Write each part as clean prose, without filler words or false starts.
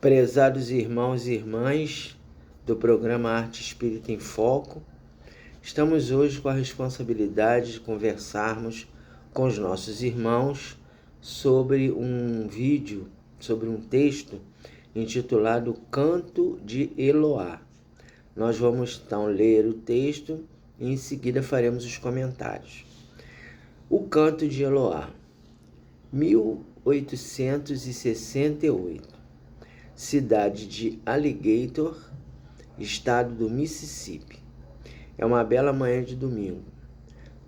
Prezados irmãos e irmãs do programa Arte Espírita em Foco, estamos hoje com a responsabilidade de conversarmos com os nossos irmãos sobre um vídeo, sobre um texto intitulado Canto de Eloá. Nós vamos então ler o texto e em seguida faremos os comentários. O Canto de Eloá, 1868. Cidade de Alligator, estado do Mississippi. É uma bela manhã de domingo.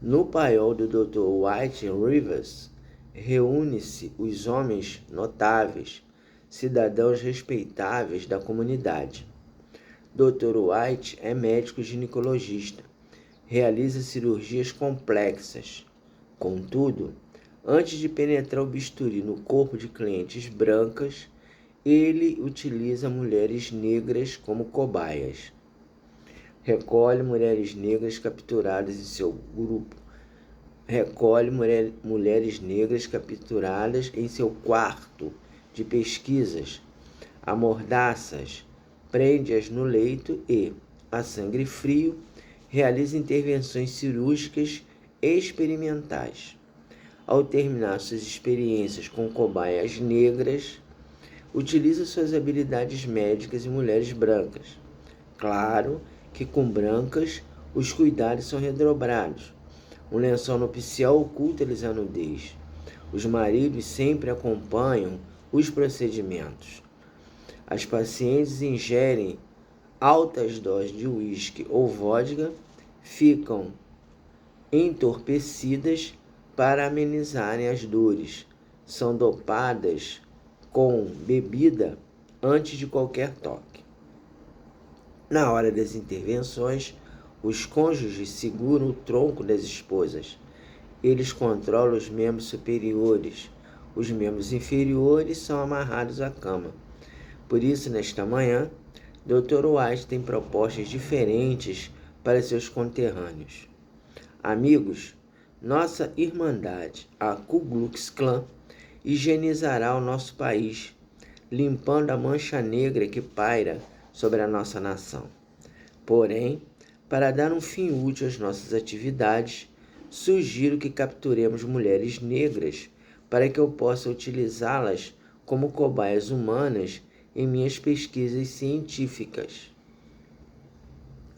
No paiol do Dr. White Rivers, reúne-se os homens notáveis, cidadãos respeitáveis da comunidade. Dr. White é médico ginecologista, realiza cirurgias complexas. Contudo, antes de penetrar o bisturi no corpo de clientes brancas, ele utiliza mulheres negras como cobaias. Recolhe mulheres negras capturadas em seu grupo. Mulheres negras capturadas em seu quarto de pesquisas. Amordaça-as, prende-as no leito e, a sangue frio, realiza intervenções cirúrgicas experimentais. Ao terminar suas experiências com cobaias negras, utiliza suas habilidades médicas em mulheres brancas. Claro que com brancas os cuidados são redobrados. Um lençol nupcial oculta-lhes a nudez. Os maridos sempre acompanham os procedimentos. As pacientes ingerem altas doses de uísque ou vodka, ficam entorpecidas para amenizarem as dores. São dopadas com bebida antes de qualquer toque. Na hora das intervenções, os cônjuges seguram o tronco das esposas. Eles controlam os membros superiores. Os membros inferiores são amarrados à cama. Por isso, nesta manhã, Dr. White tem propostas diferentes para seus conterrâneos. Amigos, nossa irmandade, a Ku Klux Klan, higienizará o nosso país, limpando a mancha negra que paira sobre a nossa nação. Porém, para dar um fim útil às nossas atividades, sugiro que capturemos mulheres negras para que eu possa utilizá-las como cobaias humanas em minhas pesquisas científicas.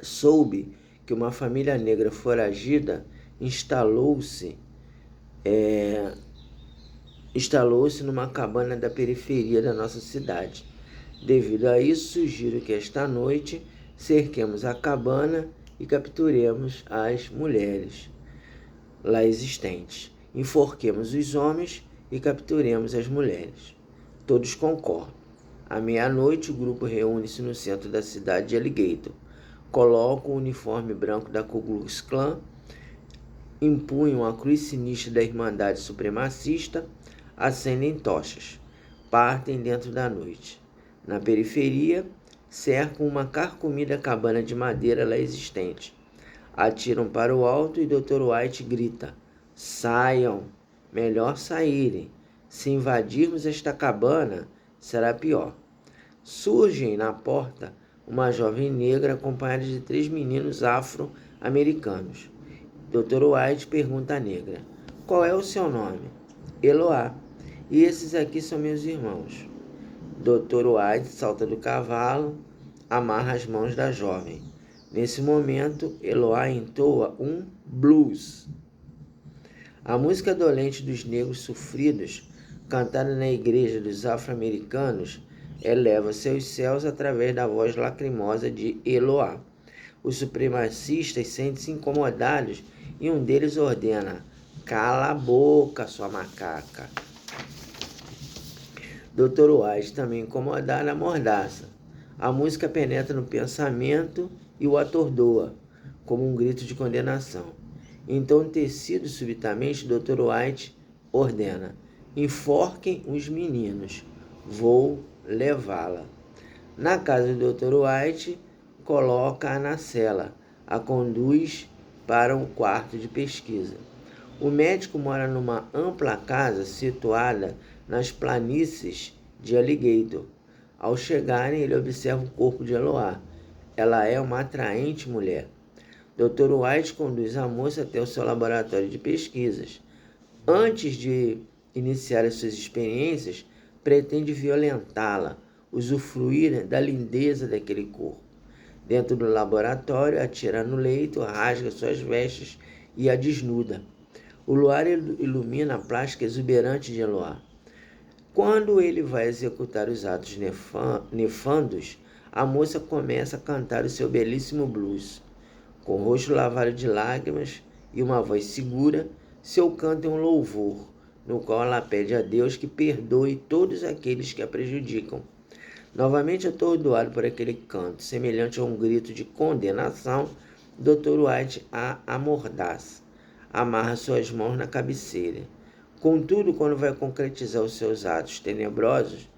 Soube que uma família negra foragida instalou-se numa cabana da periferia da nossa cidade. Devido a isso, sugiro que esta noite cerquemos a cabana e capturemos as mulheres lá existentes. Enforquemos os homens e capturemos as mulheres. Todos concordam. À meia-noite, o grupo reúne-se no centro da cidade de Alligator. Colocam o uniforme branco da Ku Klux Klan, empunham a cruz sinistra da Irmandade Supremacista, acendem tochas, partem dentro da noite. Na periferia, cercam uma carcomida cabana de madeira lá existente. Atiram para o alto e Dr. White grita: "Saiam! Melhor saírem! Se invadirmos esta cabana, será pior." Surgem na porta uma jovem negra acompanhada de 3 meninos afro-americanos. Dr. White pergunta à negra: "Qual é o seu nome?" "Eloá. E esses aqui são meus irmãos." Dr. White salta do cavalo, amarra as mãos da jovem. Nesse momento, Eloá entoa um blues. A música dolente dos negros sofridos, cantada na igreja dos afro-americanos, eleva seus céus através da voz lacrimosa de Eloá. Os supremacistas sentem-se incomodados e um deles ordena: "Cala a boca, sua macaca." Dr. White, também incomodado, amordaça. A música penetra no pensamento e o atordoa, como um grito de condenação. Então, tecido subitamente, Dr. White ordena: "Enforquem os meninos. Vou levá-la." Na casa do Dr. White, coloca-a na cela, a conduz para um quarto de pesquisa. O médico mora numa ampla casa situada nas planícies de Alligator. Ao chegarem, ele observa o corpo de Eloá. Ela é uma atraente mulher. Dr. White conduz a moça até o seu laboratório de pesquisas. Antes de iniciar as suas experiências, pretende violentá-la, usufruir da lindeza daquele corpo. Dentro do laboratório, atira no leito, rasga suas vestes e a desnuda. O luar ilumina a plástica exuberante de Eloá. Quando ele vai executar os atos nefandos, a moça começa a cantar o seu belíssimo blues. Com o rosto lavado de lágrimas e uma voz segura, seu canto é um louvor, no qual ela pede a Deus que perdoe todos aqueles que a prejudicam. Novamente atordoado por aquele canto, semelhante a um grito de condenação, Dr. White a amordaça, amarra suas mãos na cabeceira. Contudo, quando vai concretizar os seus atos tenebrosos,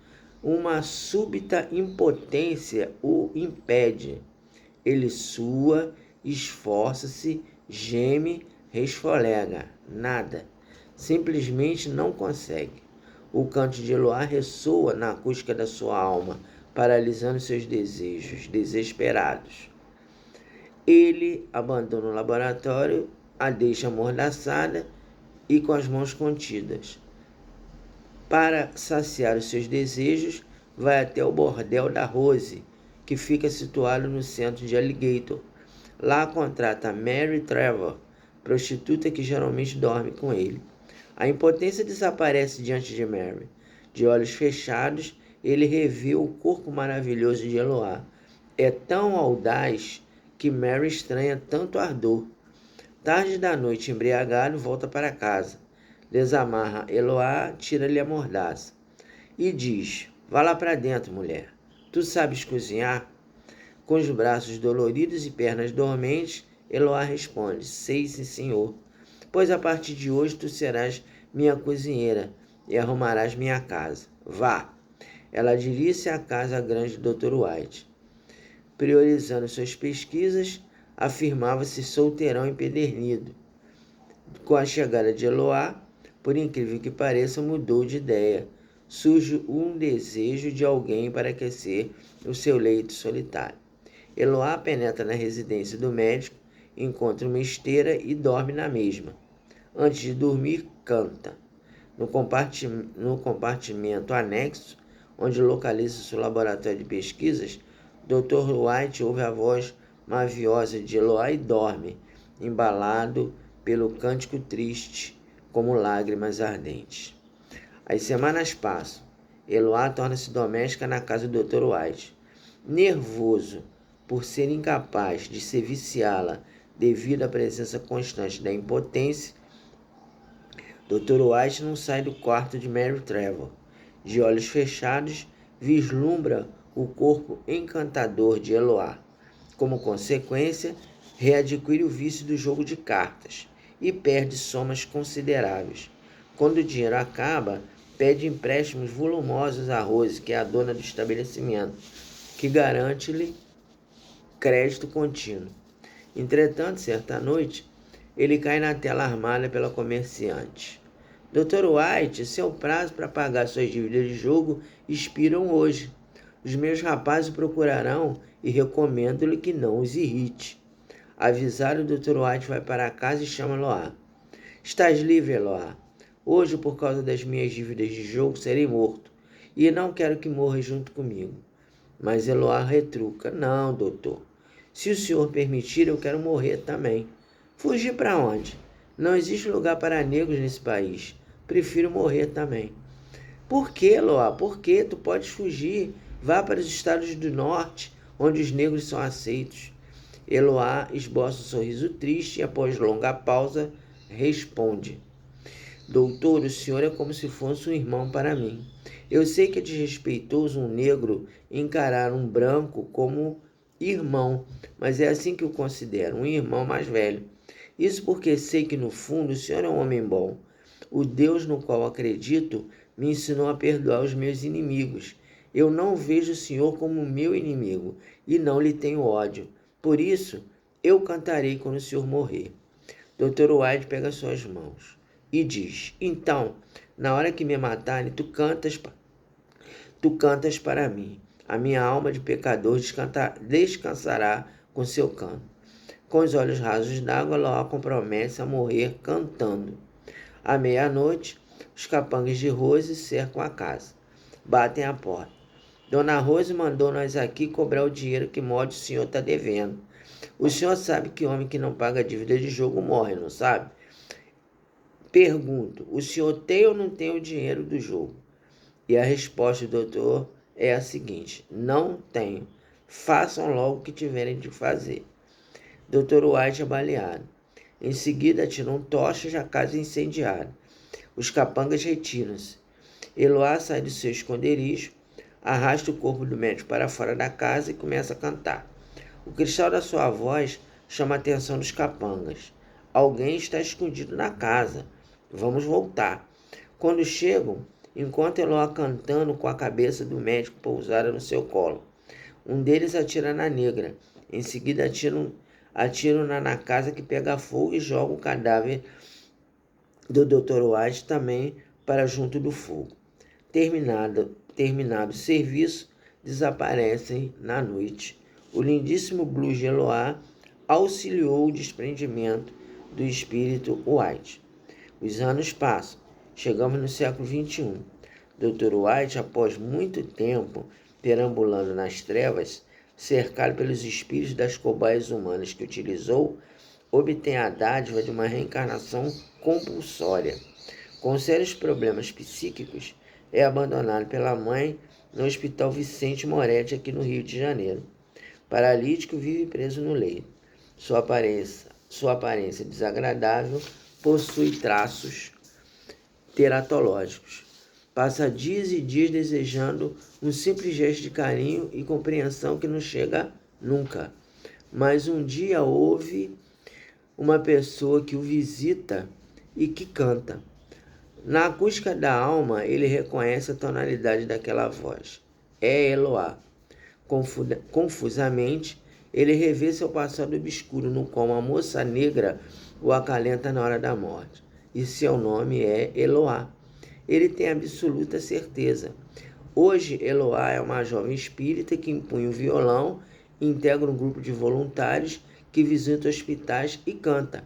uma súbita impotência o impede. Ele sua, esforça-se, geme, resfolega. Nada. Simplesmente não consegue. O canto de Eloá ressoa na acústica da sua alma, paralisando seus desejos desesperados. Ele abandona o laboratório, a deixa amordaçada e com as mãos contidas. Para saciar os seus desejos, vai até o bordel da Rose, que fica situado no centro de Alligator. Lá contrata Mary Trevor, prostituta que geralmente dorme com ele. A impotência desaparece diante de Mary. De olhos fechados, ele revê o corpo maravilhoso de Eloá. É tão audaz que Mary estranha tanto ardor. Tarde da noite, embriagado, volta para casa. Desamarra Eloá, tira-lhe a mordaça e diz: "Vá lá para dentro, mulher. Tu sabes cozinhar?" Com os braços doloridos e pernas dormentes, Eloá responde: "Sei, sim, senhor. Pois a partir de hoje tu serás minha cozinheira e arrumarás minha casa. Vá." Ela dirige-se à casa grande do Dr. White. Priorizando suas pesquisas, afirmava-se solteirão empedernido. Com a chegada de Eloá, por incrível que pareça, mudou de ideia. Surge um desejo de alguém para aquecer o seu leito solitário. Eloá penetra na residência do médico, encontra uma esteira e dorme na mesma. Antes de dormir, canta. No compartimento anexo, onde localiza-se o laboratório de pesquisas, Dr. White ouve a voz maviosa de Eloá e dorme, embalado pelo cântico triste, como lágrimas ardentes. As semanas passam. Eloá torna-se doméstica na casa do Dr. White. Nervoso por ser incapaz de se viciá-la devido à presença constante da impotência, Dr. White não sai do quarto de Mary Trevor. De olhos fechados, vislumbra o corpo encantador de Eloá. Como consequência, readquire o vício do jogo de cartas e perde somas consideráveis. Quando o dinheiro acaba, pede empréstimos volumosos à Rose, que é a dona do estabelecimento, que garante-lhe crédito contínuo. Entretanto, certa noite, ele cai na tela armada pela comerciante. Dr. White, seu prazo para pagar suas dívidas de jogo expiram hoje. Os meus rapazes o procurarão e recomendo-lhe que não os irrite. Avisado, o Dr. White vai para casa e chama Eloá. Estás livre, Eloá. Hoje, por causa das minhas dívidas de jogo, serei morto. E não quero que morra junto comigo. Mas Eloá retruca. Não, doutor. Se o senhor permitir, eu quero morrer também. Fugir para onde? Não existe lugar para negros nesse país. Prefiro morrer também. Por que, Eloá? Por que? Tu podes fugir. Vá para os estados do norte, onde os negros são aceitos. Eloá esboça um sorriso triste e, após longa pausa, responde. Doutor, o senhor é como se fosse um irmão para mim. Eu sei que é desrespeitoso um negro encarar um branco como irmão, mas é assim que eu considero, um irmão mais velho. Isso porque sei que, no fundo, o senhor é um homem bom. O Deus no qual acredito me ensinou a perdoar os meus inimigos. Eu não vejo o senhor como meu inimigo e não lhe tenho ódio. Por isso, eu cantarei quando o senhor morrer. Dr. White pega suas mãos e diz, então, na hora que me matarem, tu cantas para mim. A minha alma de pecador descansará com seu canto. Com os olhos rasos d'água, Eloá compromete a morrer cantando. À meia-noite, os capangas de Rose cercam a casa. Batem à porta. Dona Rose mandou nós aqui cobrar o dinheiro que o senhor está devendo. O senhor sabe que homem que não paga dívida de jogo morre, não sabe? Pergunto, o senhor tem ou não tem o dinheiro do jogo? E a resposta do doutor é a seguinte: não tenho. Façam logo o que tiverem de fazer. Dr. White é baleado. Em seguida, atiram tochas à casa incendiada. Os capangas retiram-se. Eloá sai do seu esconderijo, arrasta o corpo do médico para fora da casa e começa a cantar. O cristal da sua voz chama a atenção dos capangas. Alguém está escondido na casa. Vamos voltar. Quando chegam, encontram Eloá cantando com a cabeça do médico pousada no seu colo. Um deles atira na negra. Em seguida, atiram-na na casa que pega fogo e jogam o cadáver do Dr. White também para junto do fogo. Terminado o serviço, desaparecem na noite. O lindíssimo blues de Eloá auxiliou o desprendimento do espírito White. Os anos passam. Chegamos no século XXI. Dr. White, após muito tempo perambulando nas trevas, cercado pelos espíritos das cobaias humanas que utilizou, obtém a dádiva de uma reencarnação compulsória. Com sérios problemas psíquicos, é abandonado pela mãe no Hospital Vicente Moretti, aqui no Rio de Janeiro. Paralítico, vive preso no leito. Sua aparência desagradável possui traços teratológicos. Passa dias e dias desejando um simples gesto de carinho e compreensão que não chega nunca. Mas um dia houve uma pessoa que o visita e que canta. Na acústica da alma, ele reconhece a tonalidade daquela voz. É Eloá. Confusamente, ele revê seu passado obscuro, no qual uma moça negra o acalenta na hora da morte. E seu nome é Eloá. Ele tem absoluta certeza. Hoje, Eloá é uma jovem espírita que empunha o violão, integra um grupo de voluntários que visita hospitais e canta.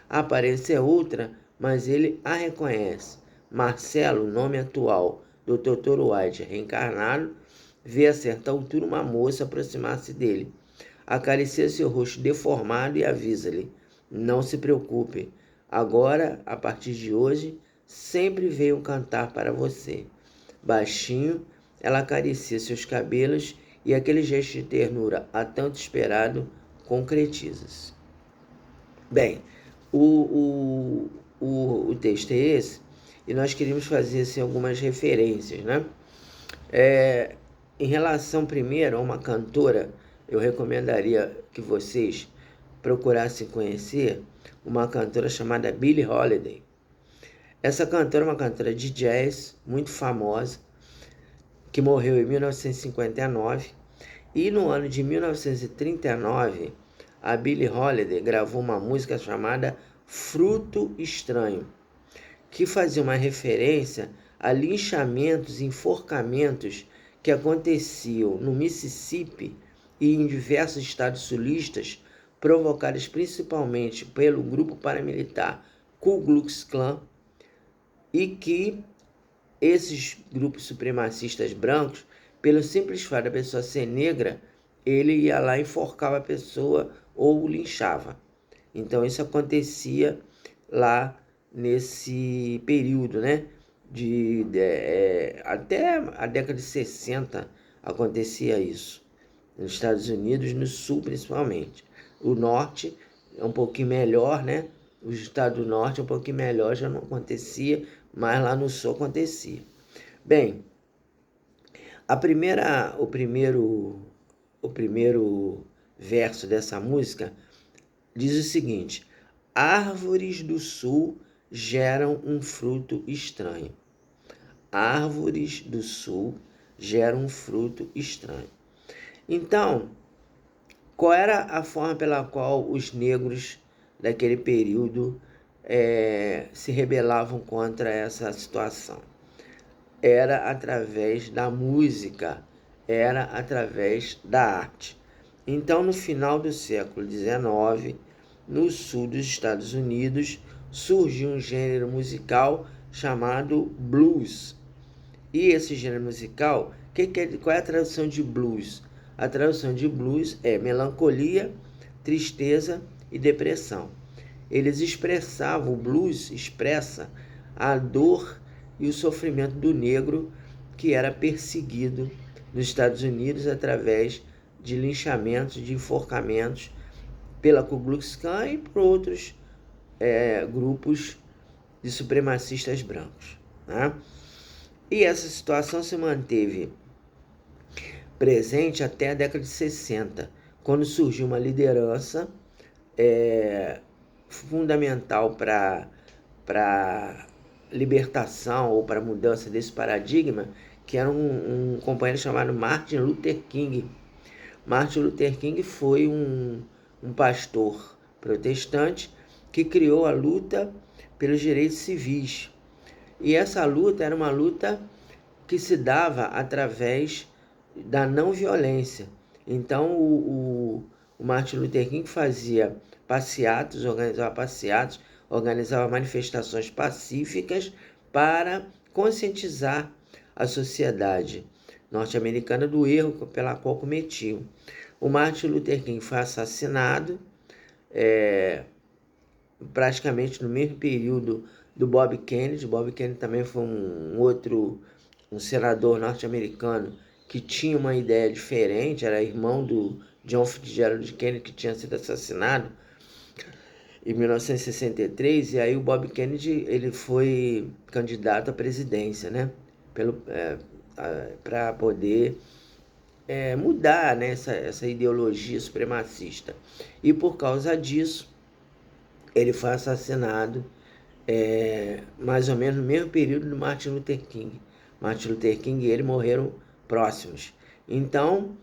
A aparência é outra, mas ele a reconhece. Marcelo, nome atual do Dr. White, reencarnado, vê a certa altura uma moça aproximar-se dele. Acaricia seu rosto deformado e avisa-lhe: não se preocupe, agora, a partir de hoje, sempre venho cantar para você. Baixinho, ela acaricia seus cabelos e aquele gesto de ternura há tanto esperado concretiza-se. Bem, o texto é esse, e nós queríamos fazer assim, algumas referências, né? Em relação primeiro a uma cantora, eu recomendaria que vocês procurassem conhecer uma cantora chamada Billie Holiday. Essa cantora é uma cantora de jazz muito famosa, que morreu em 1959, e no ano de 1939, a Billie Holiday gravou uma música chamada Fruto Estranho, que fazia uma referência a linchamentos e enforcamentos que aconteciam no Mississippi e em diversos estados sulistas, provocados principalmente pelo grupo paramilitar Ku Klux Klan, e que esses grupos supremacistas brancos, pelo simples fato da pessoa ser negra, ele ia lá e enforcava a pessoa ou linchava. Então isso acontecia lá nesse período, né? Até a década de 60 acontecia isso. Nos Estados Unidos, no sul principalmente. O norte é um pouquinho melhor, né? O estado do norte é um pouquinho melhor, já não acontecia, mas lá no sul acontecia. Bem, o primeiro verso dessa música diz o seguinte: árvores do sul geram um fruto estranho. Árvores do sul geram um fruto estranho. Então, qual era a forma pela qual os negros daquele período se rebelavam contra essa situação? Era através da música, era através da arte. Então, no final do século XIX, no sul dos Estados Unidos, surgiu um gênero musical chamado blues. E esse gênero musical, qual é a tradução de blues? A tradução de blues é melancolia, tristeza e depressão. O blues expressa a dor e o sofrimento do negro que era perseguido nos Estados Unidos através de linchamentos, de enforcamentos pela Ku Klux Klan e por outros grupos de supremacistas brancos, né? E essa situação se manteve presente até a década de 60, quando surgiu uma liderança fundamental para libertação ou para mudança desse paradigma, que era um companheiro chamado Martin Luther King. Martin Luther King foi um pastor protestante que criou a luta pelos direitos civis. E essa luta era uma luta que se dava através da não violência. Então, o Martin Luther King fazia passeatas, organizava manifestações pacíficas para conscientizar a sociedade norte-americana do erro pela qual cometiam. O Martin Luther King foi assassinado praticamente no mesmo período do Bob Kennedy. Bob Kennedy também foi um senador norte-americano que tinha uma ideia diferente, era irmão do John Fitzgerald Kennedy, que tinha sido assassinado em 1963, e aí o Bob Kennedy ele foi candidato à presidência, né? Para poder mudar, né, essa ideologia supremacista. E por causa disso, ele foi assassinado mais ou menos no mesmo período do Martin Luther King. Martin Luther King e ele morreram próximos. Então,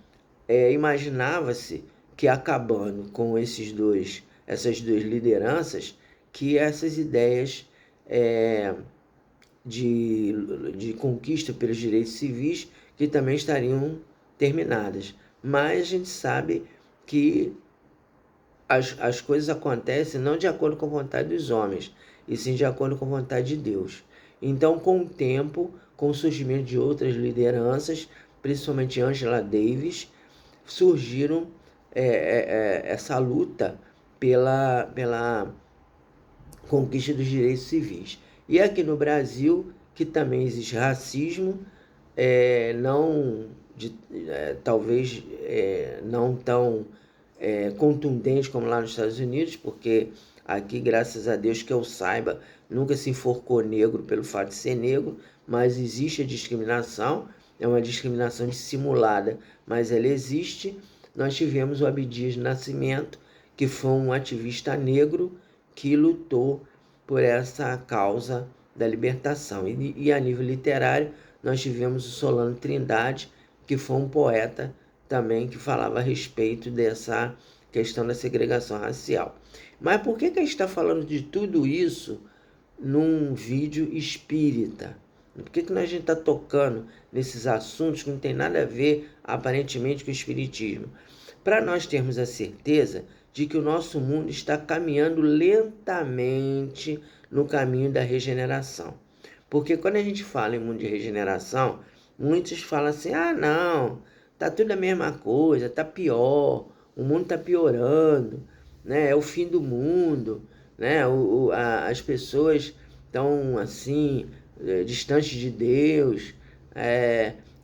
imaginava-se que acabando com essas duas lideranças, que essas ideias de conquista pelos direitos civis que também estariam terminadas. Mas a gente sabe que as coisas acontecem não de acordo com a vontade dos homens, e sim de acordo com a vontade de Deus. Então, com o tempo, com o surgimento de outras lideranças, principalmente Angela Davis, surgiram essa luta pela conquista dos direitos civis. E aqui no Brasil, que também existe racismo, talvez não tão contundente como lá nos Estados Unidos, porque aqui, graças a Deus que eu saiba, nunca se enforcou negro pelo fato de ser negro, mas existe a discriminação, é uma discriminação dissimulada, mas ela existe. Nós tivemos o Abdias Nascimento, que foi um ativista negro que lutou por essa causa da libertação. E a nível literário, nós tivemos o Solano Trindade, que foi um poeta também que falava a respeito dessa questão da segregação racial. Mas por que a gente está falando de tudo isso num vídeo espírita? Por que a gente está tocando nesses assuntos que não tem nada a ver, aparentemente, com o espiritismo? Para nós termos a certeza de que o nosso mundo está caminhando lentamente no caminho da regeneração. Porque quando a gente fala em mundo de regeneração, muitos falam assim, não, tá tudo a mesma coisa, tá pior, o mundo tá piorando, né? É o fim do mundo, né? As pessoas estão assim, distantes de Deus,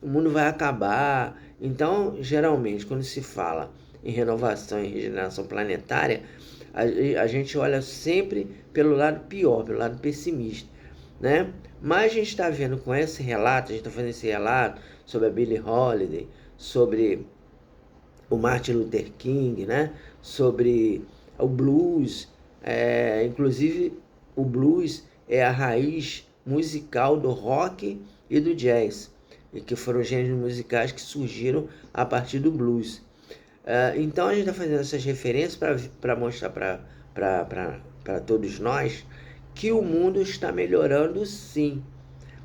o mundo vai acabar. Então, geralmente, quando se fala em renovação e regeneração planetária, a gente olha sempre pelo lado pior, pelo lado pessimista, né? Mas a gente está vendo com esse relato, a gente está fazendo esse relato sobre a Billie Holiday, sobre o Martin Luther King, né? Sobre o blues, inclusive o blues é a raiz musical do rock e do jazz, e que foram gêneros musicais que surgiram a partir do blues. Então a gente está fazendo essas referências para mostrar para todos nós que o mundo está melhorando sim,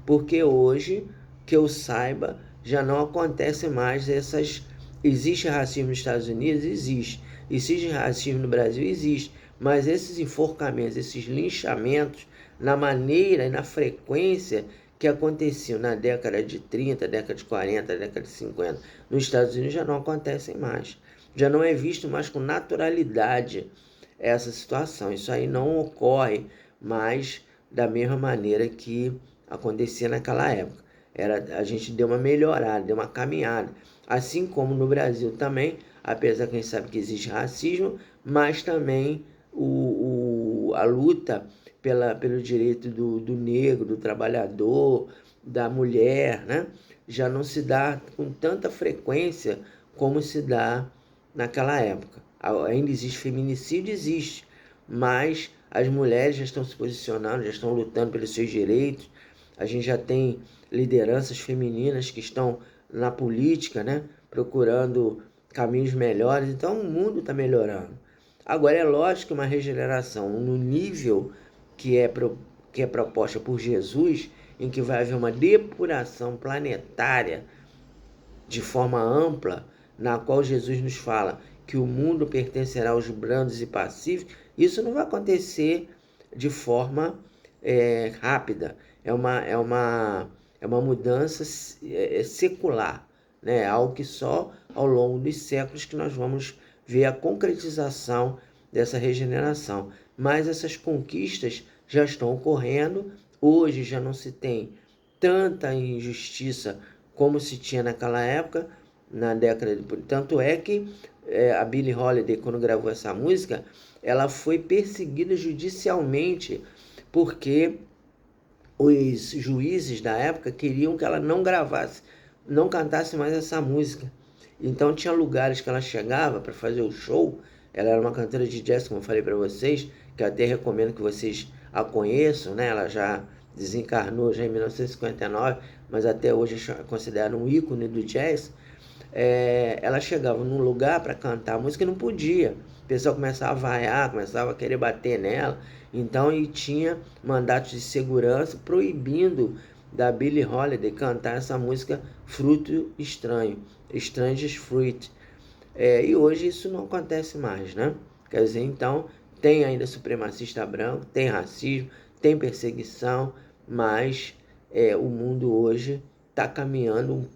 porque hoje, que eu saiba, já não acontece mais essas... Existe racismo nos Estados Unidos? Existe. Existe racismo no Brasil? Existe. Mas esses enforcamentos, esses linchamentos, na maneira e na frequência que aconteciam na década de 30, década de 40, década de 50, nos Estados Unidos já não acontecem mais. Já não é visto mais com naturalidade essa situação. Isso aí não ocorre mais da mesma maneira que acontecia naquela época. A gente deu uma melhorada, deu uma caminhada. Assim como no Brasil também, apesar que a gente sabe que existe racismo, mas também a luta pelo direito do negro, do trabalhador, da mulher, né? Já não se dá com tanta frequência como se dá naquela época. Ainda existe feminicídio, existe, mas as mulheres já estão se posicionando, já estão lutando pelos seus direitos. A gente já tem lideranças femininas que estão na política, né? Procurando caminhos melhores. Então o mundo está melhorando. Agora é lógico que uma regeneração no nível que é proposta por Jesus, em que vai haver uma depuração planetária de forma ampla, na qual Jesus nos fala que o mundo pertencerá aos brandos e pacíficos, isso não vai acontecer de forma rápida. É uma mudança secular, né? Algo que só ao longo dos séculos que nós vamos ver a concretização dessa regeneração. Mas essas conquistas já estão ocorrendo. Hoje já não se tem tanta injustiça como se tinha naquela época, na década de... Tanto é que a Billie Holiday, quando gravou essa música, ela foi perseguida judicialmente porque os juízes da época queriam que ela não gravasse, não cantasse mais essa música. Então tinha lugares que ela chegava para fazer o show. Ela era uma cantora de jazz, como eu falei para vocês, que eu até recomendo que vocês a conheçam, né? Ela já desencarnou já em 1959, mas até hoje é considerada um ícone do jazz. Ela chegava num lugar para cantar a música e não podia. O pessoal começava a vaiar, começava a querer bater nela. Então, e tinha mandatos de segurança proibindo da Billie Holiday cantar essa música Fruto Estranho, Stranger's Fruit. E hoje isso não acontece mais, né? Quer dizer, então, tem ainda supremacista branco, tem racismo, tem perseguição, mas o mundo hoje está caminhando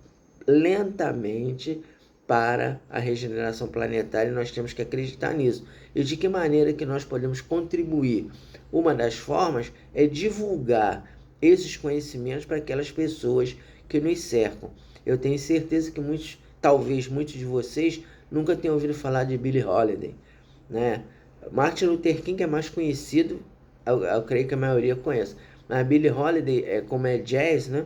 lentamente para a regeneração planetária e nós temos que acreditar nisso. E de que maneira que nós podemos contribuir? Uma das formas é divulgar esses conhecimentos para aquelas pessoas que nos cercam. Eu tenho certeza que talvez muitos de vocês nunca tenham ouvido falar de Billie Holiday, né? Martin Luther King é mais conhecido, eu creio que a maioria conhece. Mas Billie Holiday, como é jazz, né?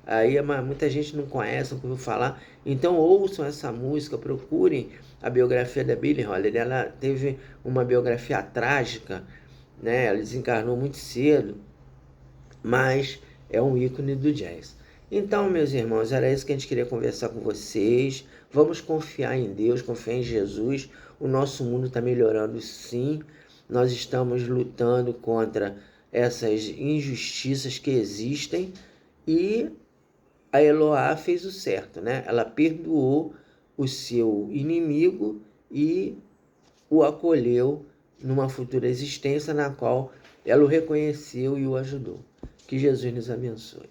Aí muita gente não conhece, não ouviu falar. Então ouçam essa música, procurem a biografia da Billie Holiday. Ela teve uma biografia trágica, né? Ela desencarnou muito cedo, mas é um ícone do jazz. Então, meus irmãos, era isso que a gente queria conversar com vocês. Vamos confiar em Deus, confiar em Jesus. O nosso mundo está melhorando, sim. Nós estamos lutando contra essas injustiças que existem e a Eloá fez o certo, né? Ela perdoou o seu inimigo e o acolheu numa futura existência na qual ela o reconheceu e o ajudou. Que Jesus nos abençoe.